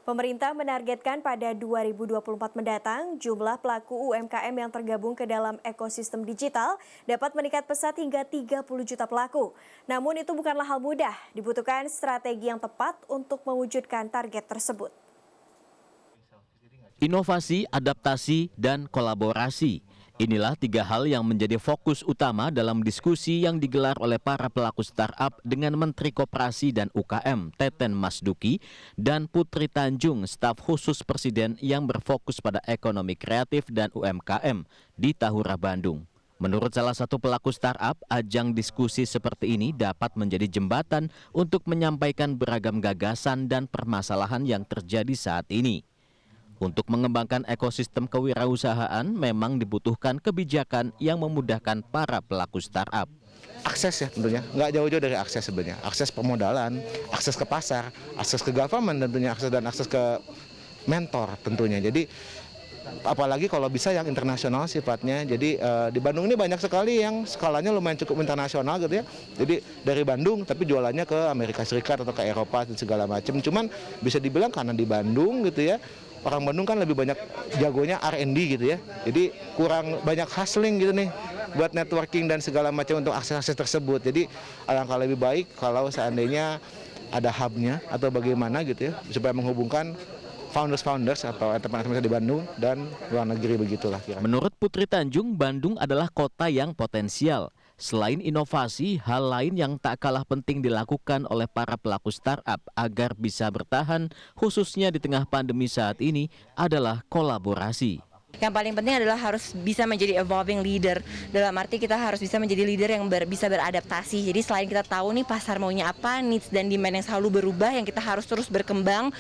Pemerintah menargetkan pada 2024 mendatang, jumlah pelaku UMKM yang tergabung ke dalam ekosistem digital dapat meningkat pesat hingga 30 juta pelaku. Namun itu bukanlah hal mudah, dibutuhkan strategi yang tepat untuk mewujudkan target tersebut. Inovasi, adaptasi, dan kolaborasi. Inilah tiga hal yang menjadi fokus utama dalam diskusi yang digelar oleh para pelaku startup dengan Menteri Koperasi dan UKM Teten Masduki dan Putri Tanjung, staf khusus Presiden yang berfokus pada ekonomi kreatif dan UMKM di Tahura, Bandung. Menurut salah satu pelaku startup, ajang diskusi seperti ini dapat menjadi jembatan untuk menyampaikan beragam gagasan dan permasalahan yang terjadi saat ini. Untuk mengembangkan ekosistem kewirausahaan memang dibutuhkan kebijakan yang memudahkan para pelaku startup. Akses ya tentunya, nggak jauh-jauh dari akses sebenarnya. Akses permodalan, akses ke pasar, akses ke government tentunya, akses ke mentor tentunya. Jadi apalagi kalau bisa yang internasional sifatnya. Jadi di Bandung ini banyak sekali yang skalanya lumayan cukup internasional gitu ya. Jadi dari Bandung tapi jualannya ke Amerika Serikat atau ke Eropa dan segala macam. Cuman bisa dibilang karena di Bandung gitu ya, orang Bandung kan lebih banyak jagonya R&D gitu ya. Jadi kurang banyak hustling gitu nih buat networking dan segala macam untuk akses-akses tersebut. Jadi alangkah lebih baik kalau seandainya ada hubnya atau bagaimana gitu ya supaya menghubungkan founders atau entrepreneur di Bandung dan luar negeri begitulah kira. Menurut Putri Tanjung, Bandung adalah kota yang potensial. Selain inovasi, hal lain yang tak kalah penting dilakukan oleh para pelaku startup agar bisa bertahan, khususnya di tengah pandemi saat ini, adalah kolaborasi. Yang paling penting adalah harus bisa menjadi evolving leader. Dalam arti kita harus bisa menjadi leader yang bisa beradaptasi. Jadi selain kita tahu nih pasar maunya apa, needs dan demand yang selalu berubah, yang kita harus terus berkembang.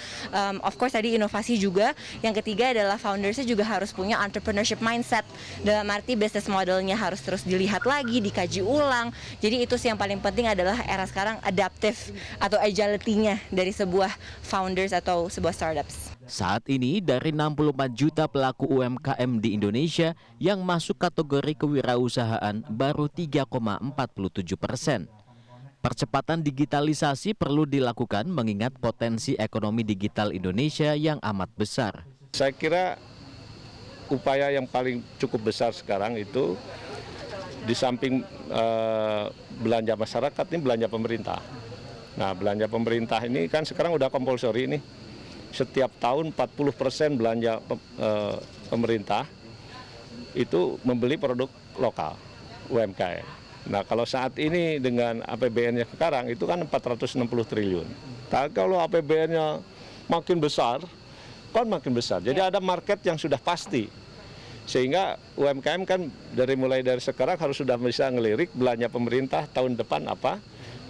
Of course tadi inovasi juga. Yang ketiga adalah foundersnya juga harus punya entrepreneurship mindset. Dalam arti business modelnya harus terus dilihat lagi, dikaji ulang. Jadi itu sih yang paling penting adalah era sekarang adaptif atau agility-nya dari sebuah founders atau sebuah startups. Saat ini dari 64 juta pelaku UMKM di Indonesia yang masuk kategori kewirausahaan baru 3,47%. Percepatan digitalisasi perlu dilakukan mengingat potensi ekonomi digital Indonesia yang amat besar. Saya kira upaya yang paling cukup besar sekarang itu di samping belanja masyarakat ini belanja pemerintah. Nah, belanja pemerintah ini kan sekarang udah compulsory nih. Setiap tahun 40% belanja pemerintah itu membeli produk lokal UMKM. Nah kalau saat ini dengan APBN-nya sekarang itu kan 460 triliun. Nah, kalau APBN-nya makin besar, kan makin besar. Jadi ada market yang sudah pasti. Sehingga UMKM kan mulai dari sekarang harus sudah bisa ngelirik belanja pemerintah tahun depan apa,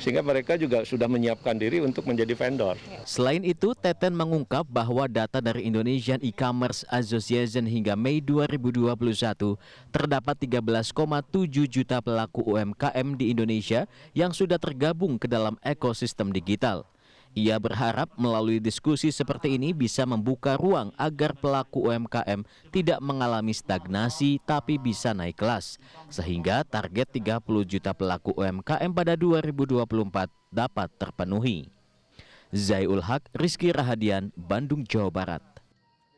sehingga mereka juga sudah menyiapkan diri untuk menjadi vendor. Selain itu, Teten mengungkap bahwa data dari Indonesian E-Commerce Association hingga Mei 2021 terdapat 13,7 juta pelaku UMKM di Indonesia yang sudah tergabung ke dalam ekosistem digital. Ia berharap melalui diskusi seperti ini bisa membuka ruang agar pelaku UMKM tidak mengalami stagnasi tapi bisa naik kelas. Sehingga target 30 juta pelaku UMKM pada 2024 dapat terpenuhi. Zaiul Haq, Rizky Rahadian, Bandung, Jawa Barat.